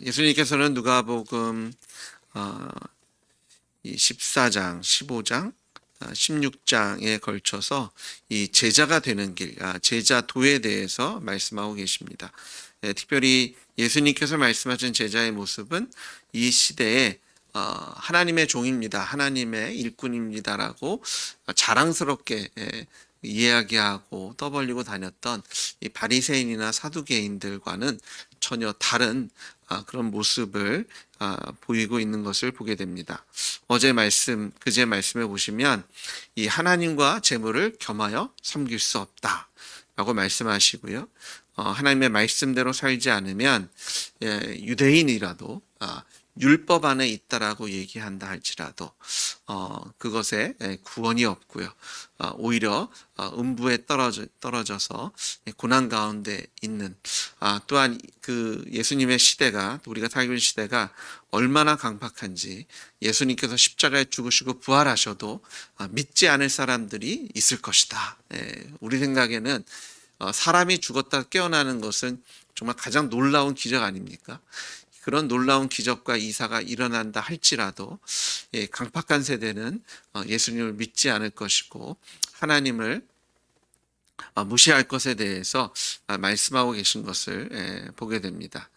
예수님께서는 누가복음 이 14장, 15장, 16장에 걸쳐서 이 제자가 되는 길, 제자도에 대해서 말씀하고 계십니다. 특별히 예수님께서 말씀하신 제자의 모습은 이 시대에 하나님의 종입니다. 하나님의 일꾼입니다라고 자랑스럽게 이야기하고 떠벌리고 다녔던 이 바리새인이나 사두개인들과는 전혀 다른 그런 모습을 보이고 있는 것을 보게 됩니다. 어제 말씀, 그제 말씀에 보시면 이 하나님과 재물을 겸하여 섬길 수 없다 라고 말씀하시고요. 하나님의 말씀대로 살지 않으면 유대인이라도 율법 안에 있다라고 얘기한다 할지라도 그것에 구원이 없고요. 오히려 음부에 떨어져서 고난 가운데 있는, 또한 그 예수님의 시대가, 우리가 살고 있는 시대가 얼마나 강팍한지, 예수님께서 십자가에 죽으시고 부활하셔도 믿지 않을 사람들이 있을 것이다. 우리 생각에는 사람이 죽었다 깨어나는 것은 정말 가장 놀라운 기적 아닙니까? 그런 놀라운 기적과 이사가 일어난다 할지라도 강팍한 세대는 예수님을 믿지 않을 것이고 하나님을 무시할 것에 대해서 말씀하고 계신 것을 보게 됩니다.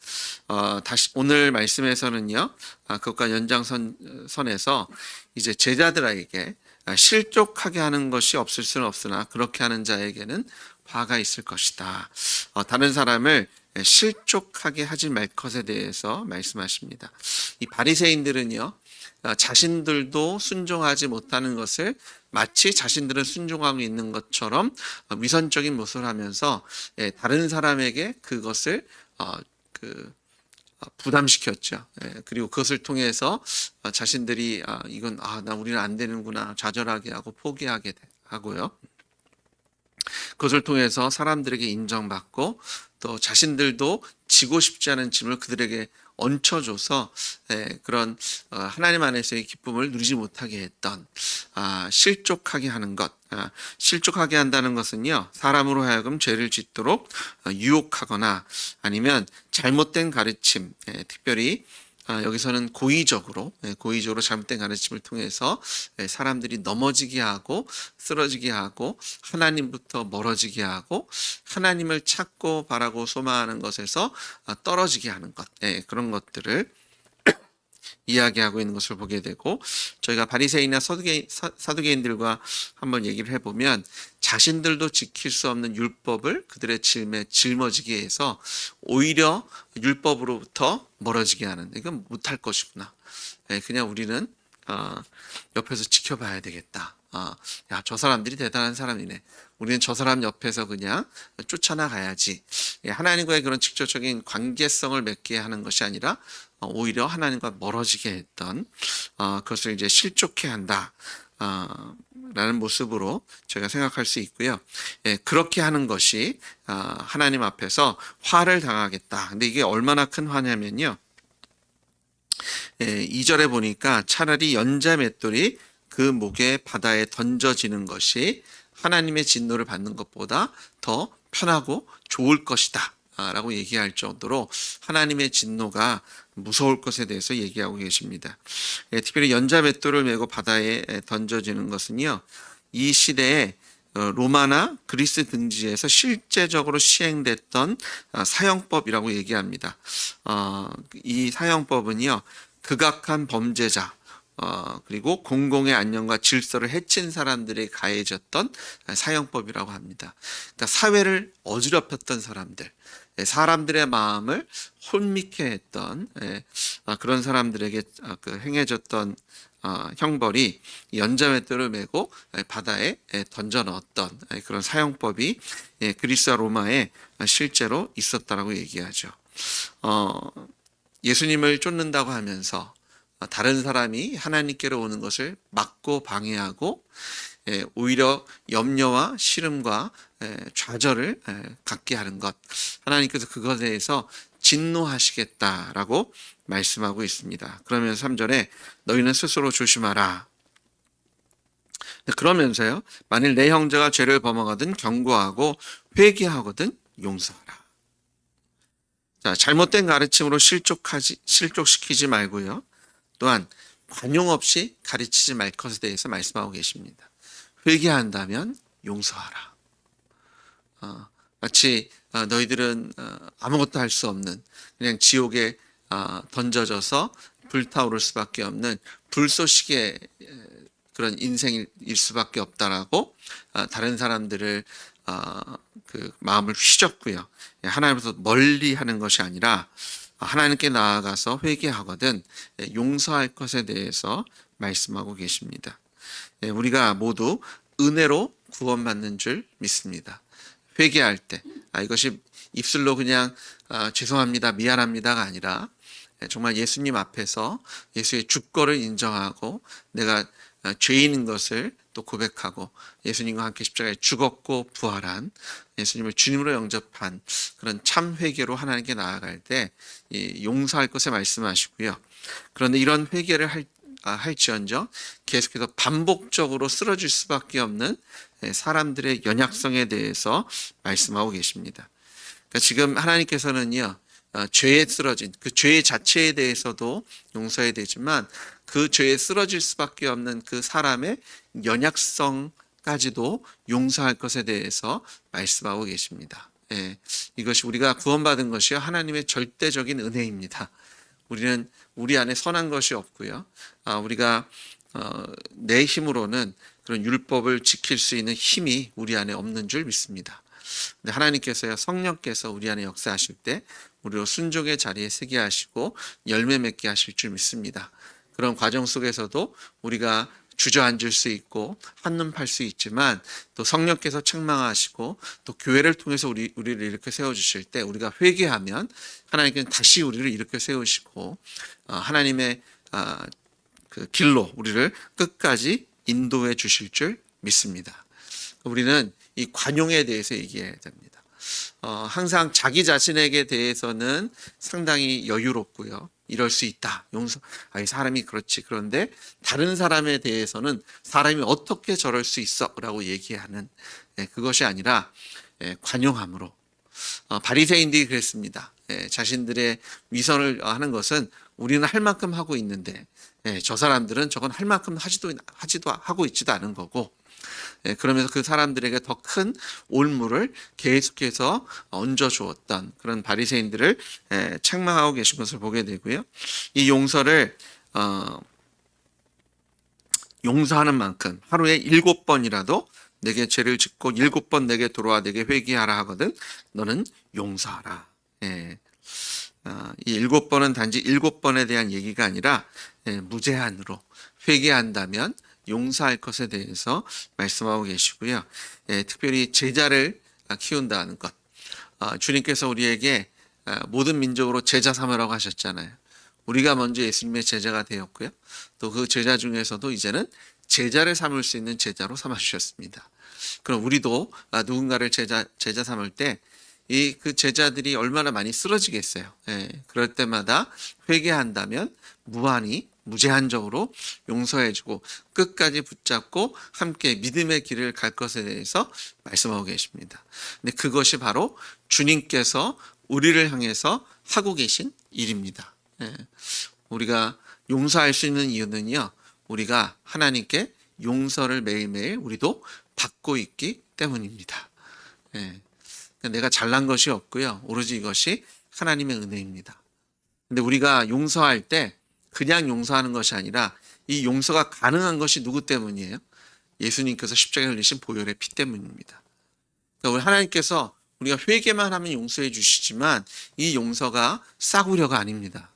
다시 오늘 말씀에서는요, 그것과 연장선에서 이제 제자들에게 실족하게 하는 것이 없을 수는 없으나 그렇게 하는 자에게는 화가 있을 것이다. 다른 사람을 실족하게 하지 말 것에 대해서 말씀하십니다. 이 바리새인들은요, 자신들도 순종하지 못하는 것을 마치 자신들은 순종하고 있는 것처럼 위선적인 모습을 하면서 다른 사람에게 그것을 부담시켰죠. 그리고 그것을 통해서 자신들이 이건 우리는 안 되는구나 좌절하게 하고 포기하게 하고요. 그것을 통해서 사람들에게 인정받고 또 자신들도 지고 싶지 않은 짐을 그들에게 얹혀줘서 그런 하나님 안에서의 기쁨을 누리지 못하게 했던, 실족하게 하는 것. 실족하게 한다는 것은요, 사람으로 하여금 죄를 짓도록 유혹하거나 아니면 잘못된 가르침, 특별히 여기서는 고의적으로 잘못된 가르침을 통해서 사람들이 넘어지게 하고 쓰러지게 하고 하나님부터 멀어지게 하고 하나님을 찾고 바라고 소망하는 것에서 떨어지게 하는 것, 그런 것들을 이야기하고 있는 것을 보게 되고, 저희가 바리새인이나 사두개인들과 한번 얘기를 해보면 자신들도 지킬 수 없는 율법을 그들의 짐에 짊어지게 해서 오히려 율법으로부터 멀어지게 하는, 이건 못할 것이구나. 그냥 우리는 옆에서 지켜봐야 되겠다. 저 사람들이 대단한 사람이네. 우리는 저 사람 옆에서 그냥 쫓아나가야지. 하나님과의 그런 직접적인 관계성을 맺게 하는 것이 아니라 오히려 하나님과 멀어지게 했던, 그것을 이제 실족해 한다 라는 모습으로 저희가 생각할 수 있고요. 그렇게 하는 것이 하나님 앞에서 화를 당하겠다. 근데 이게 얼마나 큰 화냐면요, 2절에 보니까 차라리 연자 맷돌이 그 목에 바다에 던져지는 것이 하나님의 진노를 받는 것보다 더 편하고 좋을 것이다 라고 얘기할 정도로 하나님의 진노가 무서울 것에 대해서 얘기하고 계십니다. 특별히 연자 맷돌을 메고 바다에 던져지는 것은요, 이 시대에 로마나 그리스 등지에서 실제적으로 시행됐던 사형법이라고 얘기합니다. 이 사형법은요, 극악한 범죄자, 그리고 공공의 안녕과 질서를 해친 사람들에 가해졌던 사형법이라고 합니다. 그러니까 사회를 어지럽혔던 사람들, 사람들의 마음을 혼미케 했던 그런 사람들에게 행해졌던 형벌이 연자맷돌을 메고 바다에 던져 넣었던 그런 사형법이 그리스와 로마에 실제로 있었다라고 얘기하죠. 예수님을 쫓는다고 하면서 다른 사람이 하나님께로 오는 것을 막고 방해하고 오히려 염려와 시름과 좌절을 갖게 하는 것, 하나님께서 그것에 대해서 진노하시겠다라고 말씀하고 있습니다. 그러면서 3절에 너희는 스스로 조심하라. 그러면서요, 만일 내 형제가 죄를 범하거든 경고하고 회개하거든 용서하라. 자, 잘못된 가르침으로 실족시키지 말고요. 또한 관용 없이 가르치지 말 것에 대해서 말씀하고 계십니다. 회개한다면 용서하라. 마치 너희들은 아무것도 할 수 없는 그냥 지옥에 던져져서 불타오를 수밖에 없는 불쏘시개 그런 인생일 수밖에 없다라고 다른 사람들을 그 마음을 휘젓고요. 하나님으로부터 멀리 하는 것이 아니라 하나님께 나아가서 회개하거든 용서할 것에 대해서 말씀하고 계십니다. 우리가 모두 은혜로 구원받는 줄 믿습니다. 회개할 때 이것이 입술로 그냥 죄송합니다, 미안합니다가 아니라 정말 예수님 앞에서 예수의 주권을 인정하고 내가 죄인인 것을 또 고백하고 예수님과 함께 십자가에 죽었고 부활한 예수님을 주님으로 영접한 그런 참 회개로 하나님께 나아갈 때 용서할 것에 말씀하시고요. 그런데 이런 회개를 할지언정 계속해서 반복적으로 쓰러질 수밖에 없는 사람들의 연약성에 대해서 말씀하고 계십니다. 그러니까 지금 하나님께서는요, 죄에 쓰러진 그 죄 자체에 대해서도 용서해야 되지만 그 죄에 쓰러질 수밖에 없는 그 사람의 연약성까지도 용서할 것에 대해서 말씀하고 계십니다. 이것이 우리가 구원받은 것이요 하나님의 절대적인 은혜입니다. 우리는 우리 안에 선한 것이 없고요. 우리가 내 힘으로는 그런 율법을 지킬 수 있는 힘이 우리 안에 없는 줄 믿습니다. 근데 하나님께서요, 성령께서 우리 안에 역사하실 때 우리로 순종의 자리에 서게 하시고 열매 맺게 하실 줄 믿습니다. 그런 과정 속에서도 우리가 주저앉을 수 있고 한눈 팔 수 있지만 또 성령께서 책망하시고 또 교회를 통해서 우리를 이렇게 세워주실 때 우리가 회개하면 하나님께는 다시 우리를 이렇게 세우시고 하나님의 그 길로 우리를 끝까지 인도해 주실 줄 믿습니다. 우리는 이 관용에 대해서 얘기해야 됩니다. 항상 자기 자신에게 대해서는 상당히 여유롭고요. 이럴 수 있다. 용서. 이 사람이 그렇지. 그런데 다른 사람에 대해서는 사람이 어떻게 저럴 수 있어? 라고 얘기하는 그것이 아니라 관용함으로. 바리새인들이 그랬습니다. 자신들의 위선을 하는 것은 우리는 할 만큼 하고 있는데 저 사람들은 저건 할 만큼 하지도 하고 있지도 않은 거고 그러면서 그 사람들에게 더 큰 올무를 계속해서 얹어 주었던 그런 바리새인들을 책망하고 계신 것을 보게 되고요. 이 용서를 용서하는 만큼 하루에 7번이라도 내게 죄를 짓고 7번 내게 돌아와 내게 회개하라 하거든 너는 용서하라. 이 7번은 단지 7번에 대한 얘기가 아니라 무제한으로 회개한다면 용서할 것에 대해서 말씀하고 계시고요. 특별히 제자를 키운다는 것. 주님께서 우리에게 모든 민족으로 제자 삼으라고 하셨잖아요. 우리가 먼저 예수님의 제자가 되었고요. 또 그 제자 중에서도 이제는 제자를 삼을 수 있는 제자로 삼아주셨습니다. 그럼 우리도 누군가를 제자 삼을 때 그 제자들이 얼마나 많이 쓰러지겠어요. 그럴 때마다 회개한다면 무제한적으로 용서해주고 끝까지 붙잡고 함께 믿음의 길을 갈 것에 대해서 말씀하고 계십니다. 근데 그것이 바로 주님께서 우리를 향해서 하고 계신 일입니다. 우리가 용서할 수 있는 이유는요, 우리가 하나님께 용서를 매일매일 우리도 받고 있기 때문입니다. 내가 잘난 것이 없고요, 오로지 이것이 하나님의 은혜입니다. 근데 우리가 용서할 때 그냥 용서하는 것이 아니라 이 용서가 가능한 것이 누구 때문이에요? 예수님께서 십자가에 흘리신 보혈의 피 때문입니다. 그러니까 우리 하나님께서 우리가 회개만 하면 용서해 주시지만 이 용서가 싸구려가 아닙니다.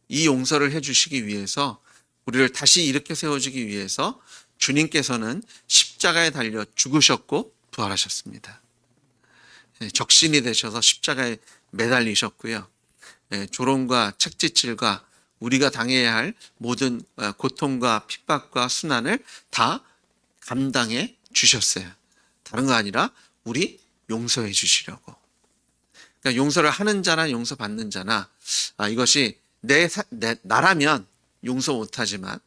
이 용서를 해주시기 위해서 우리를 다시 이렇게 세워주기 위해서 주님께서는 십자가에 달려 죽으셨고 부활하셨습니다. 적신이 되셔서 십자가에 매달리셨고요. 조롱과 책짓질과 우리가 당해야 할 모든 고통과 핍박과 순환을 다 감당해 주셨어요. 다른 거 아니라 우리 용서해 주시려고. 그러니까 용서를 하는 자나 용서받는 자나 이것이 나라면 용서 못하지만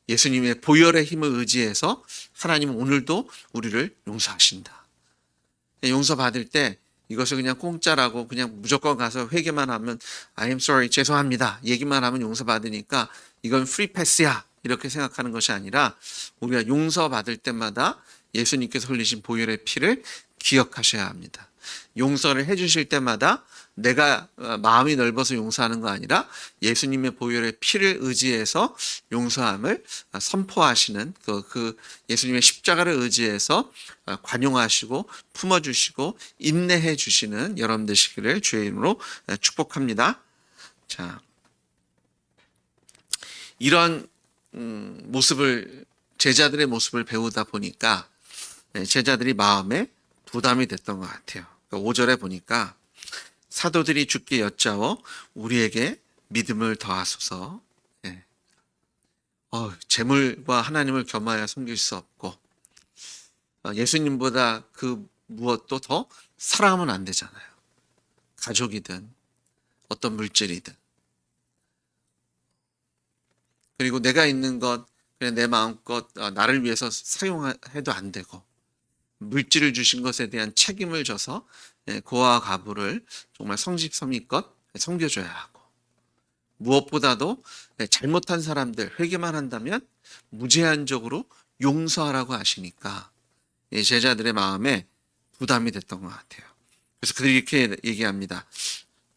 예수님의 보혈의 힘을 의지해서 하나님은 오늘도 우리를 용서하신다. 용서받을 때 이것을 그냥 공짜라고 그냥 무조건 가서 회개만 하면 I am sorry, 죄송합니다. 얘기만 하면 용서받으니까 이건 프리 패스야. 이렇게 생각하는 것이 아니라 우리가 용서받을 때마다 예수님께서 흘리신 보혈의 피를 기억하셔야 합니다. 용서를 해주실 때마다 내가 마음이 넓어서 용서하는 거 아니라 예수님의 보혈의 피를 의지해서 용서함을 선포하시는 그 예수님의 십자가를 의지해서 관용하시고 품어주시고 인내해 주시는 여러분 되시기를 주의 이름으로 축복합니다. 자, 이런 모습을 제자들의 모습을 배우다 보니까 제자들이 마음에 부담이 됐던 것 같아요. 5절에 보니까 사도들이 주께 여짜워 우리에게 믿음을 더하소서. 재물과 하나님을 겸하여 섬길 수 없고 예수님보다 그 무엇도 더 사랑하면 안 되잖아요. 가족이든 어떤 물질이든. 그리고 내가 있는 것 그냥 내 마음껏 나를 위해서 사용해도 안 되고 물질을 주신 것에 대한 책임을 져서 고아와 가부를 정말 성심성의껏 섬겨줘야 하고 무엇보다도 잘못한 사람들 회개만 한다면 무제한적으로 용서하라고 하시니까 제자들의 마음에 부담이 됐던 것 같아요. 그래서 그들이 이렇게 얘기합니다.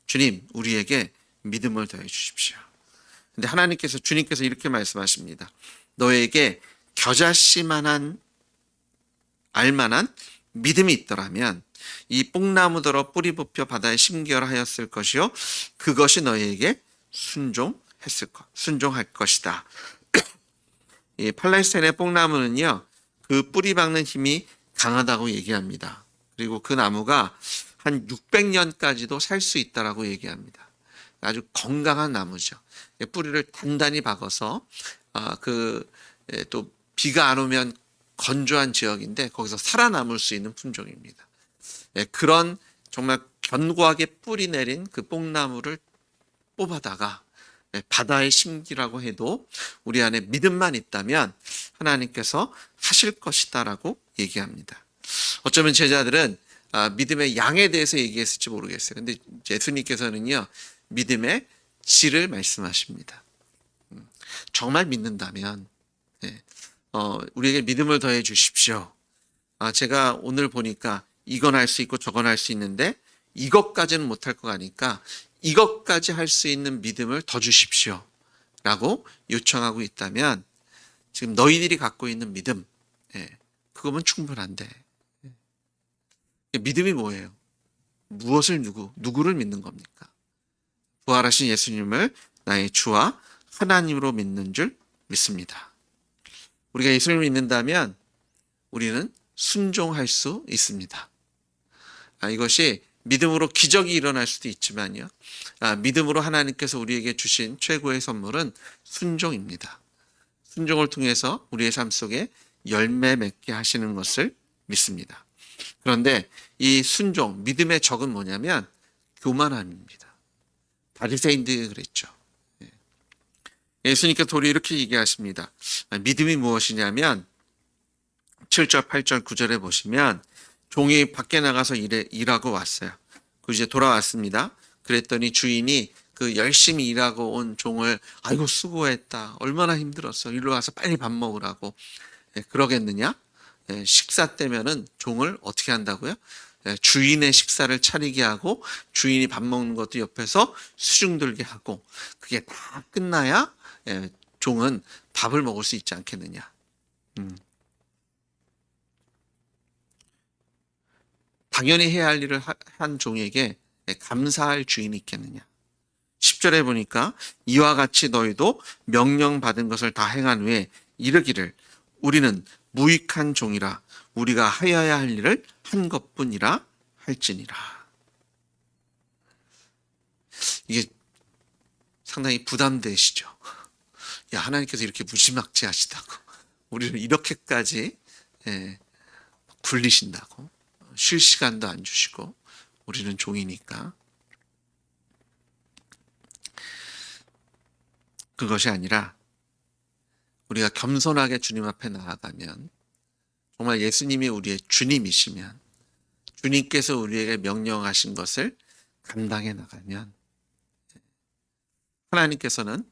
주님, 우리에게 믿음을 더해 주십시오. 근데 주님께서 이렇게 말씀하십니다. 너에게 겨자씨만한 알만한 믿음이 있더라면 이 뽕나무더러 뿌리 뽑혀 바다에 심기어라 하였을 것이요 그것이 너희에게 순종할 것이다. 이 팔레스타인의 뽕나무는요 그 뿌리 박는 힘이 강하다고 얘기합니다. 그리고 그 나무가 한 600년까지도 살 수 있다라고 얘기합니다. 아주 건강한 나무죠. 뿌리를 단단히 박아서 또 비가 안 오면 건조한 지역인데 거기서 살아남을 수 있는 품종입니다. 그런 정말 견고하게 뿌리 내린 그 뽕나무를 뽑아다가 바다에 심기라고 해도 우리 안에 믿음만 있다면 하나님께서 하실 것이다라고 얘기합니다. 어쩌면 제자들은 믿음의 양에 대해서 얘기했을지 모르겠어요. 근데 예수님께서는요 믿음의 질을 말씀하십니다. 정말 믿는다면 우리에게 믿음을 더해 주십시오. 제가 오늘 보니까 이건 할 수 있고 저건 할 수 있는데 이것까지는 못할 것 같으니까 이것까지 할 수 있는 믿음을 더 주십시오. 라고 요청하고 있다면 지금 너희들이 갖고 있는 믿음 그거면 충분한데 믿음이 뭐예요? 무엇을 누구를 믿는 겁니까? 부활하신 예수님을 나의 주와 하나님으로 믿는 줄 믿습니다. 우리가 예수님을 믿는다면 우리는 순종할 수 있습니다. 이것이 믿음으로 기적이 일어날 수도 있지만요. 믿음으로 하나님께서 우리에게 주신 최고의 선물은 순종입니다. 순종을 통해서 우리의 삶 속에 열매 맺게 하시는 것을 믿습니다. 그런데 이 순종, 믿음의 적은 뭐냐면 교만함입니다. 바리새인들이 그랬죠. 예수님께서 도리어 이렇게 얘기하십니다. 믿음이 무엇이냐면 7절, 8절, 9절에 보시면 종이 밖에 나가서 일하고 왔어요. 그 이제 돌아왔습니다. 그랬더니 주인이 그 열심히 일하고 온 종을 아이고 수고했다. 얼마나 힘들었어. 일로 와서 빨리 밥 먹으라고. 그러겠느냐? 식사 때면은 종을 어떻게 한다고요? 주인의 식사를 차리게 하고 주인이 밥 먹는 것도 옆에서 수중 들게 하고 그게 다 끝나야 종은 밥을 먹을 수 있지 않겠느냐. 당연히 해야 할 일을 한 종에게 감사할 주인이 있겠느냐. 10절에 보니까 이와 같이 너희도 명령받은 것을 다 행한 후에 이르기를 우리는 무익한 종이라 우리가 하여야 할 일을 한 것뿐이라 할지니라. 이게 상당히 부담되시죠. 야, 하나님께서 이렇게 무지막지하시다고 우리를 이렇게까지 굴리신다고 쉴 시간도 안 주시고 우리는 종이니까. 그것이 아니라 우리가 겸손하게 주님 앞에 나아가면 정말 예수님이 우리의 주님이시면 주님께서 우리에게 명령하신 것을 감당해 나가면 하나님께서는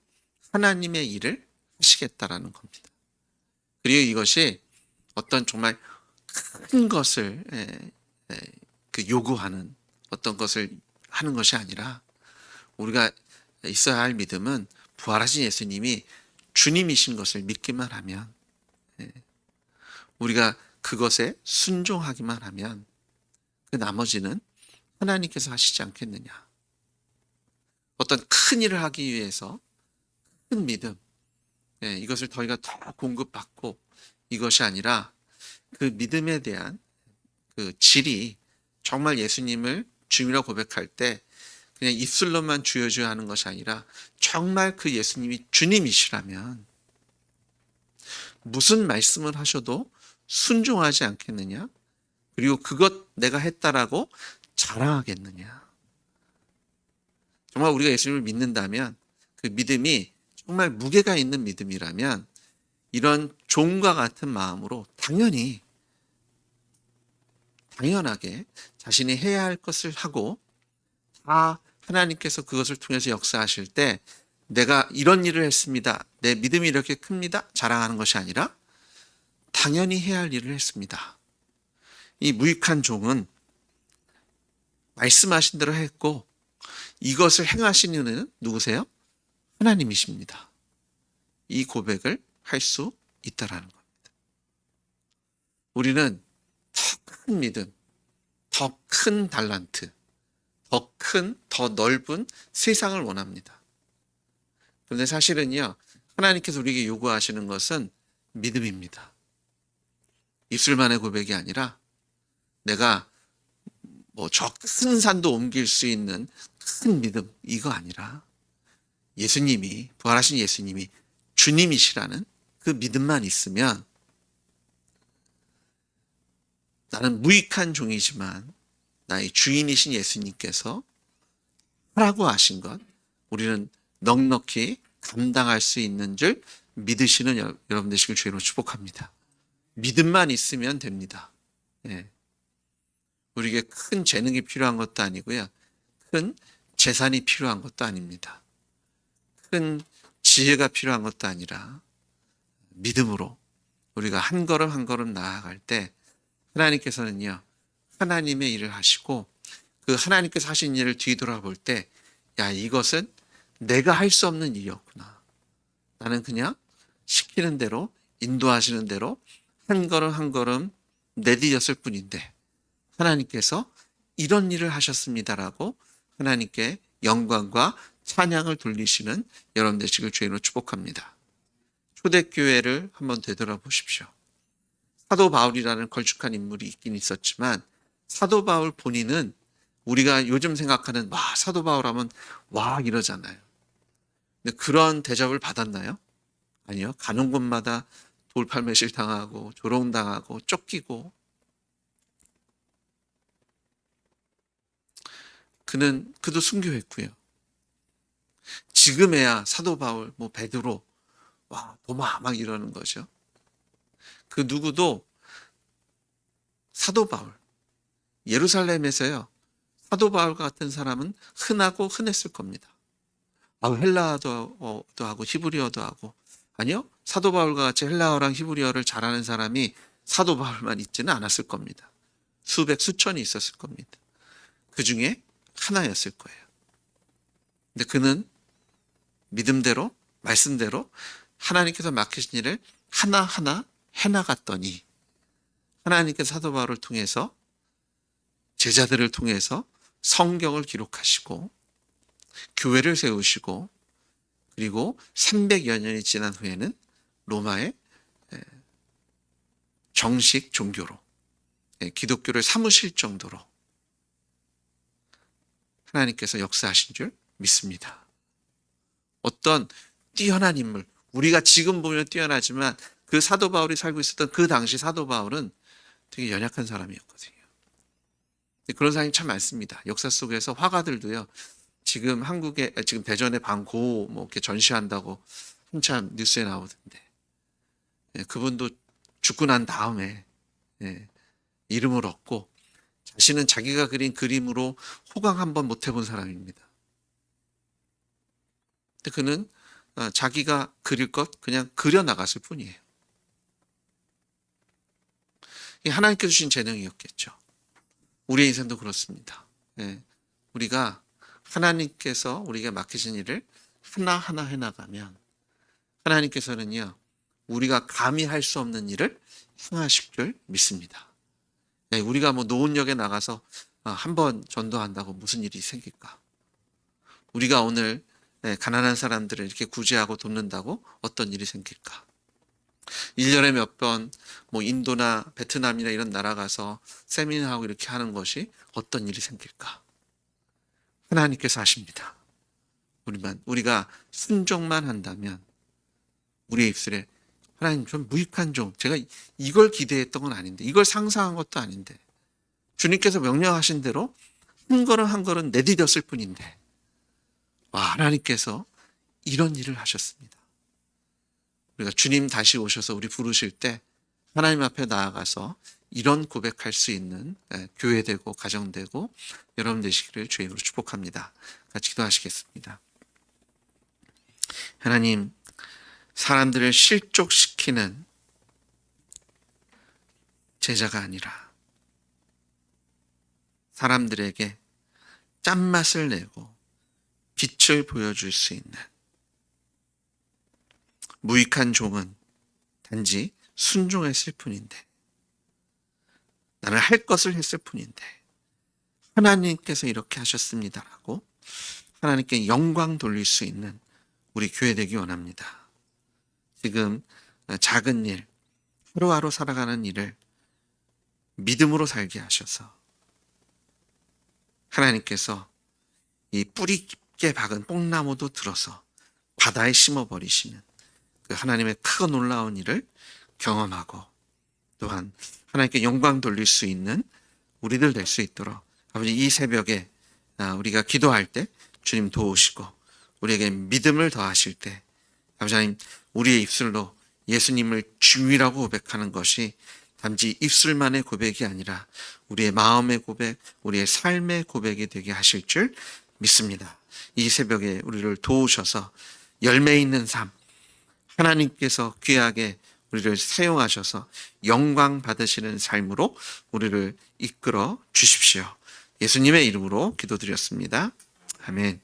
하나님의 일을 하시겠다라는 겁니다. 그리고 이것이 어떤 정말 큰 것을 요구하는 어떤 것을 하는 것이 아니라 우리가 있어야 할 믿음은 부활하신 예수님이 주님이신 것을 믿기만 하면 우리가 그것에 순종하기만 하면 그 나머지는 하나님께서 하시지 않겠느냐. 어떤 큰 일을 하기 위해서 큰 믿음, 이것을 저희가 더 공급받고 이것이 아니라 그 믿음에 대한 그 질이 정말 예수님을 주님이라고 고백할 때 그냥 입술로만 주여 주여 하는 것이 아니라 정말 그 예수님이 주님이시라면 무슨 말씀을 하셔도 순종하지 않겠느냐? 그리고 그것 내가 했다라고 자랑하겠느냐? 정말 우리가 예수님을 믿는다면 그 믿음이 정말 무게가 있는 믿음이라면 이런 종과 같은 마음으로 당연하게 자신이 해야 할 것을 하고 다 하나님께서 그것을 통해서 역사하실 때 내가 이런 일을 했습니다. 내 믿음이 이렇게 큽니다. 자랑하는 것이 아니라 당연히 해야 할 일을 했습니다. 이 무익한 종은 말씀하신 대로 했고 이것을 행하신 이는 누구세요? 하나님이십니다. 이 고백을 할 수 있다라는 겁니다. 우리는 더 큰 믿음, 더 큰 달란트, 더 넓은 세상을 원합니다. 그런데 사실은요, 하나님께서 우리에게 요구하시는 것은 믿음입니다. 입술만의 고백이 아니라 내가 저 큰 산도 옮길 수 있는 큰 믿음, 이거 아니라 예수님이, 부활하신 예수님이 주님이시라는 그 믿음만 있으면 나는 무익한 종이지만 나의 주인이신 예수님께서 하라고 하신 것 우리는 넉넉히 감당할 수 있는 줄 믿으시는 여러분 되시길 주의로 축복합니다. 믿음만 있으면 됩니다. 우리에게 큰 재능이 필요한 것도 아니고요. 큰 재산이 필요한 것도 아닙니다. 큰 지혜가 필요한 것도 아니라 믿음으로 우리가 한 걸음 한 걸음 나아갈 때 하나님께서는요, 하나님의 일을 하시고 그 하나님께서 하신 일을 뒤돌아볼 때, 야, 이것은 내가 할 수 없는 일이었구나. 나는 그냥 시키는 대로, 인도하시는 대로 한 걸음 한 걸음 내디뎠을 뿐인데 하나님께서 이런 일을 하셨습니다라고 하나님께 영광과 찬양을 돌리시는 여러분 되시길 주의로 축복합니다. 초대교회를 한번 되돌아보십시오. 사도 바울이라는 걸쭉한 인물이 있긴 있었지만 사도 바울 본인은 우리가 요즘 생각하는 사도 바울 하면 이러잖아요. 근데 그런 대접을 받았나요? 아니요. 가는 곳마다 돌팔매실 당하고 조롱당하고 쫓기고 그도 순교했고요. 지금에야 사도 바울, 베드로 도마 막 이러는 거죠. 그 누구도 사도 바울, 예루살렘에서요, 사도 바울 같은 사람은 흔했을 겁니다. 헬라어도 하고 히브리어도 하고. 아니요, 사도 바울과 같이 헬라어랑 히브리어를 잘하는 사람이 사도 바울만 있지는 않았을 겁니다. 수천이 있었을 겁니다. 그 중에 하나였을 거예요. 근데 그는 믿음대로, 말씀대로 하나님께서 맡기신 일을 하나하나 해나갔더니 하나님께서 사도 바울을 통해서 제자들을 통해서 성경을 기록하시고 교회를 세우시고 그리고 300여 년이 지난 후에는 로마의 정식 종교로 기독교를 삼으실 정도로 하나님께서 역사하신 줄 믿습니다. 어떤 뛰어난 인물, 우리가 지금 보면 뛰어나지만 그 사도 바울이 살고 있었던 그 당시 사도 바울은 되게 연약한 사람이었거든요. 그런 사람이 참 많습니다. 역사 속에서 화가들도요. 지금 지금 대전에 방고 이렇게 전시한다고 한참 뉴스에 나오던데, 그분도 죽고 난 다음에 이름을 얻고 자신은 자기가 그린 그림으로 호강 한번 못 해본 사람입니다. 근데 그는 자기가 그릴 것 그냥 그려 나갔을 뿐이에요. 이게 하나님께서 주신 재능이었겠죠. 우리의 인생도 그렇습니다. 예, 우리가 하나님께서 우리에게 맡기신 일을 하나하나 해나가면 하나님께서는요, 우리가 감히 할 수 없는 일을 행하실 줄 믿습니다. 예, 우리가 뭐 노원역에 나가서 한 번 전도한다고 무슨 일이 생길까? 우리가 오늘 가난한 사람들을 이렇게 구제하고 돕는다고 어떤 일이 생길까? 1년에 몇 번 뭐 인도나 베트남이나 이런 나라 가서 세미나하고 이렇게 하는 것이 어떤 일이 생길까? 하나님께서 하십니다. 우리가 순종만 한다면 우리의 입술에 하나님 좀 무익한 종, 제가 이걸 기대했던 건 아닌데, 이걸 상상한 것도 아닌데, 주님께서 명령하신 대로 한 걸음 한 걸음 내디뎠을 뿐인데, 와, 하나님께서 이런 일을 하셨습니다. 우리가 주님 다시 오셔서 우리 부르실 때 하나님 앞에 나아가서 이런 고백할 수 있는 교회되고 가정되고 여러분 되시기를 주의 이름으로 축복합니다. 같이 기도하시겠습니다. 하나님, 사람들을 실족시키는 제자가 아니라 사람들에게 짠맛을 내고 빛을 보여줄 수 있는 무익한 종은 단지 순종했을 뿐인데, 나는 할 것을 했을 뿐인데 하나님께서 이렇게 하셨습니다라고 하나님께 영광 돌릴 수 있는 우리 교회 되기 원합니다. 지금 작은 일, 하루하루 살아가는 일을 믿음으로 살게 하셔서 하나님께서 이 뿌리 깊게 박은 뽕나무도 들어서 바다에 심어버리시는 그 하나님의 크고 놀라운 일을 경험하고 또한 하나님께 영광 돌릴 수 있는 우리들 될 수 있도록 아버지, 이 새벽에 우리가 기도할 때 주님 도우시고 우리에게 믿음을 더하실 때 아버지 하나님, 우리의 입술로 예수님을 주이라고 고백하는 것이 단지 입술만의 고백이 아니라 우리의 마음의 고백, 우리의 삶의 고백이 되게 하실 줄 믿습니다. 이 새벽에 우리를 도우셔서 열매 있는 삶, 하나님께서 귀하게 우리를 사용하셔서 영광 받으시는 삶으로 우리를 이끌어 주십시오. 예수님의 이름으로 기도드렸습니다. 아멘.